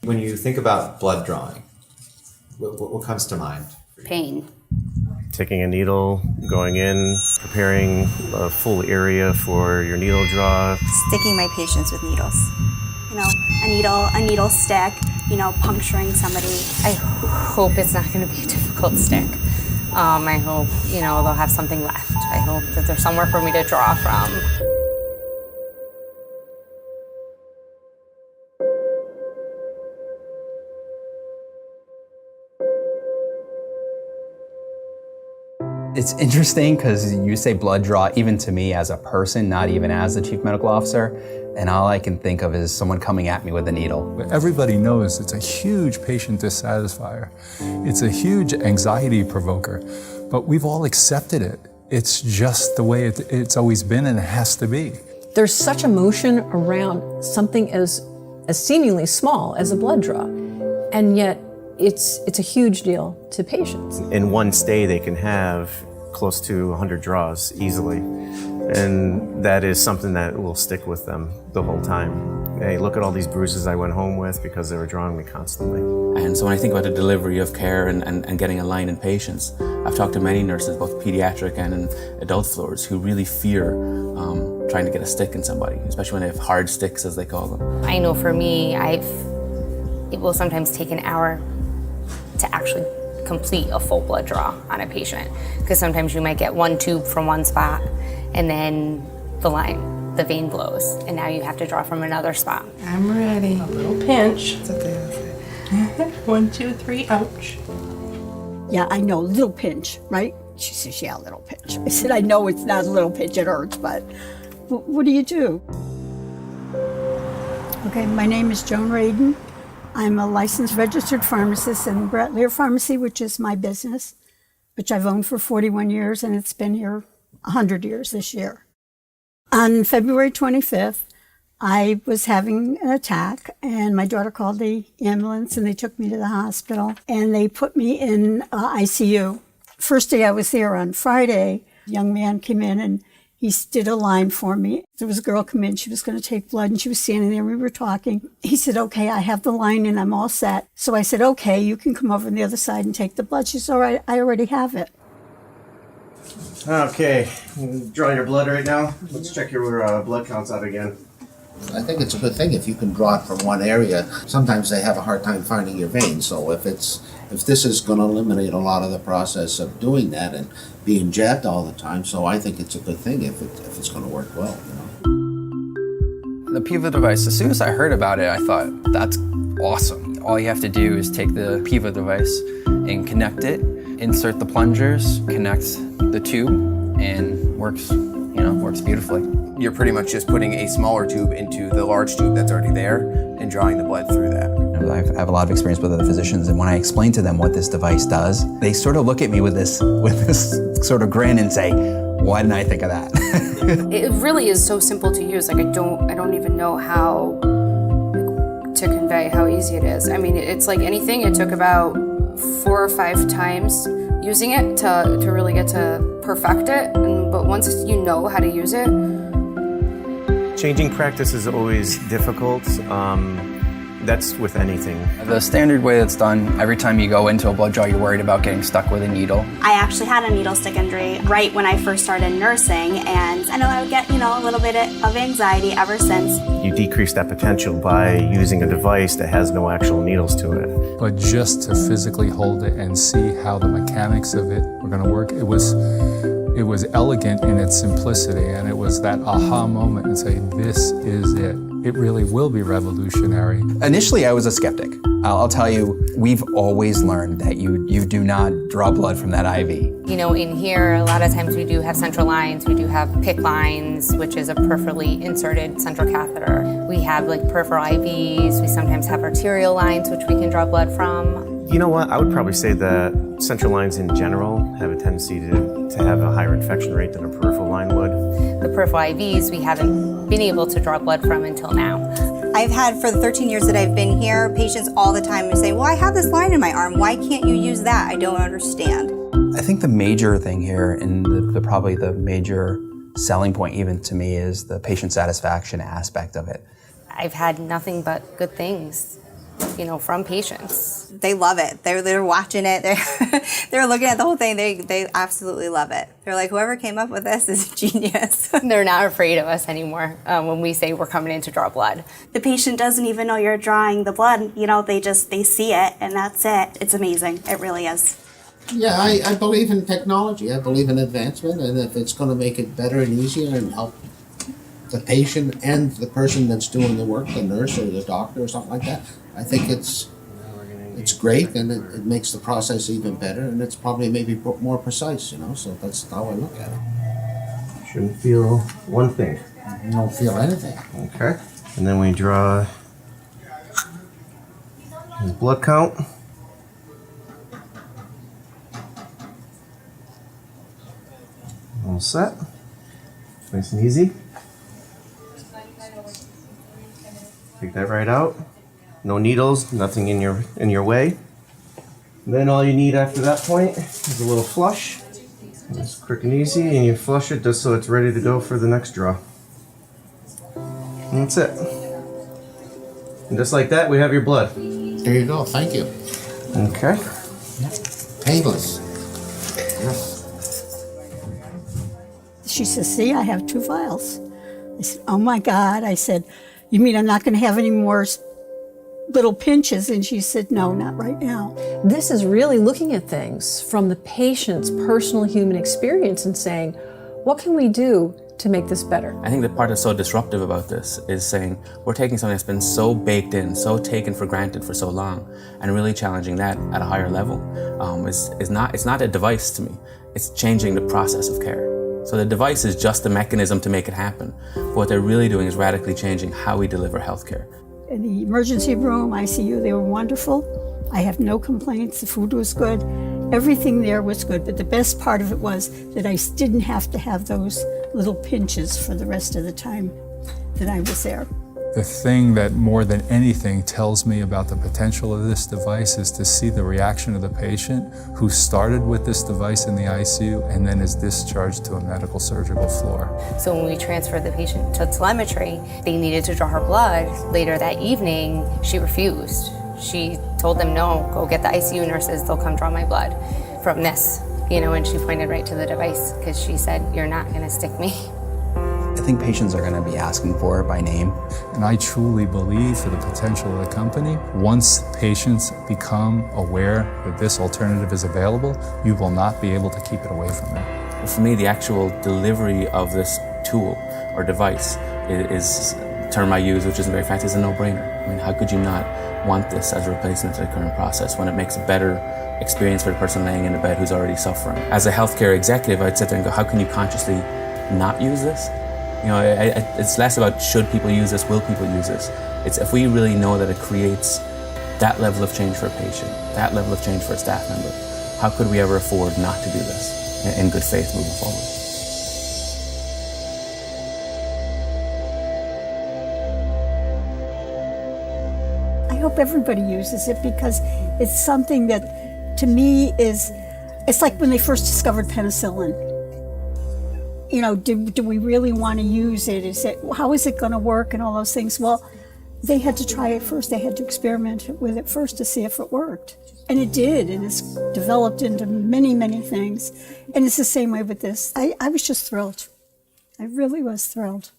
When you think about blood drawing, what comes to mind? Pain. Taking a needle, going in, preparing a full area for your needle draw. Sticking my patients with needles. You know, a needle stick, you know, puncturing somebody. I hope it's not going to be a difficult stick. I hope, you know, they'll have something left. I hope that there's somewhere for me to draw from. It's interesting because you say blood draw, even to me as a person, not even as the chief medical officer, and all I can think of is someone coming at me with a needle. Everybody knows it's a huge patient dissatisfier. It's a huge anxiety provoker, but we've all accepted it. It's just the way it's always been, and it has to be. There's such emotion around something as seemingly small as a blood draw, and yet it's a huge deal to patients. In one stay, they can have close to 100 draws easily. And that is something that will stick with them the whole time. Hey, look at all these bruises I went home with because they were drawing me constantly. And so when I think about the delivery of care and getting a line in patients, I've talked to many nurses, both pediatric and in adult floors, who really fear trying to get a stick in somebody, especially when they have hard sticks, as they call them. I know for me, it will sometimes take an hour to actually complete a full blood draw on a patient. Because sometimes you might get one tube from one spot and then the vein blows, and now you have to draw from another spot. I'm ready. A little pinch. That's what they say. 1, 2, 3, ouch. Yeah, I know, little pinch, right? She says, yeah, little pinch. I said, I know it's not a little pinch, it hurts, but what do you do? Okay, my name is Joan Radin. I'm a licensed registered pharmacist in Brett Lear Pharmacy, which is my business, which I've owned for 41 years, and it's been here 100 years this year. On February 25th, I was having an attack, and my daughter called the ambulance, and they took me to the hospital, and they put me in ICU. First day I was there on Friday, a young man came in, and he did a line for me. There was a girl come in, she was going to take blood, and she was standing there, we were talking. He said, okay, I have the line and I'm all set. So I said, okay, you can come over on the other side and take the blood. She said, all right, I already have it. Okay, draw your blood right now. Let's check your blood counts out again. I think it's a good thing if you can draw it from one area. Sometimes they have a hard time finding your vein, so if this is going to eliminate a lot of the process of doing that and being jabbed all the time, so I think it's a good thing if it's going to work well. You know? The PIVO device, as soon as I heard about it, I thought, that's awesome. All you have to do is take the PIVO device and connect it, insert the plungers, connect the tube, and works beautifully. You're pretty much just putting a smaller tube into the large tube that's already there and drawing the blood through that. I have a lot of experience with other physicians, and when I explain to them what this device does, they sort of look at me with this sort of grin and say, why didn't I think of that? It really is so simple to use. Like I don't even know how to convey how easy it is. I mean, it's like anything. It took about 4 or 5 times using it to really get to perfect it. But once you know how to use it. Changing practice is always difficult. That's with anything. The standard way that's done, every time you go into a blood draw, you're worried about getting stuck with a needle. I actually had a needle stick injury right when I first started nursing, and I know I would get, a little bit of anxiety ever since. You decrease that potential by using a device that has no actual needles to it. But just to physically hold it and see how the mechanics of it were going to work, it was elegant in its simplicity, and it was that aha moment and say, this is it. It really will be revolutionary. Initially, I was a skeptic. I'll tell you, we've always learned that you do not draw blood from that IV. In here, a lot of times we do have central lines, we do have PICC lines, which is a peripherally inserted central catheter. We have peripheral IVs, we sometimes have arterial lines, which we can draw blood from. You know what? I would probably say that central lines in general have a tendency to have a higher infection rate than a peripheral line would. The peripheral IVs we haven't been able to draw blood from until now. I've had, for the 13 years that I've been here, patients all the time who say, well, I have this line in my arm. Why can't you use that? I don't understand. I think the major thing here, and probably the major selling point even to me, is the patient satisfaction aspect of it. I've had nothing but good things from patients. They love it. They're watching it. They're looking at the whole thing. They absolutely love it. They're like, whoever came up with this is a genius. They're not afraid of us anymore when we say we're coming in to draw blood. The patient doesn't even know you're drawing the blood. They see it and that's it. It's amazing. It really is. Yeah, I believe in technology. I believe in advancement, and if it's going to make it better and easier and help the patient and the person that's doing the work, the nurse or the doctor or something like that, I think it's great, and it makes the process even better, and it's probably maybe more precise, so that's how I look at it. Shouldn't feel one thing. You don't feel anything. Okay. And then we draw his blood count. All set. Nice and easy. Take that right out. No needles, nothing in your way. And then all you need after that point is a little flush. It's quick and easy, and you flush it just so it's ready to go for the next draw. And that's it. And just like that, we have your blood. There you go. Thank you. Okay. Painless. She says, see, I have 2 vials. I said, oh my God. I said, you mean I'm not going to have any more little pinches? And she said, no, not right now. This is really looking at things from the patient's personal human experience and saying, what can we do to make this better? I think the part that's so disruptive about this is saying we're taking something that's been so baked in, so taken for granted for so long, and really challenging that at a higher level it's not a device to me. It's changing the process of care. So the device is just a mechanism to make it happen. But what they're really doing is radically changing how we deliver healthcare. In the emergency room, ICU, they were wonderful. I have no complaints. The food was good. Everything there was good. But the best part of it was that I didn't have to have those little pinches for the rest of the time that I was there. The thing that more than anything tells me about the potential of this device is to see the reaction of the patient who started with this device in the ICU and then is discharged to a medical surgical floor. So when we transferred the patient to telemetry, they needed to draw her blood. Later that evening, she refused. She told them, no, go get the ICU nurses, they'll come draw my blood from this, and she pointed right to the device because she said, you're not gonna stick me. I think patients are going to be asking for it by name. And I truly believe for the potential of the company, once patients become aware that this alternative is available, you will not be able to keep it away from them. For me, the actual delivery of this tool or device is a term I use, which isn't very fancy, is a no-brainer. I mean, how could you not want this as a replacement to the current process when it makes a better experience for the person laying in the bed who's already suffering? As a healthcare executive, I'd sit there and go, how can you consciously not use this? It's less about should people use this, will people use this. It's if we really know that it creates that level of change for a patient, that level of change for a staff member, how could we ever afford not to do this in good faith moving forward? I hope everybody uses it because it's something that, to me, it's like when they first discovered penicillin. Do we really want to use it? How is it going to work and all those things? Well, they had to try it first. They had to experiment with it first to see if it worked. And it did, and it's developed into many, many things. And it's the same way with this. I was just thrilled. I really was thrilled.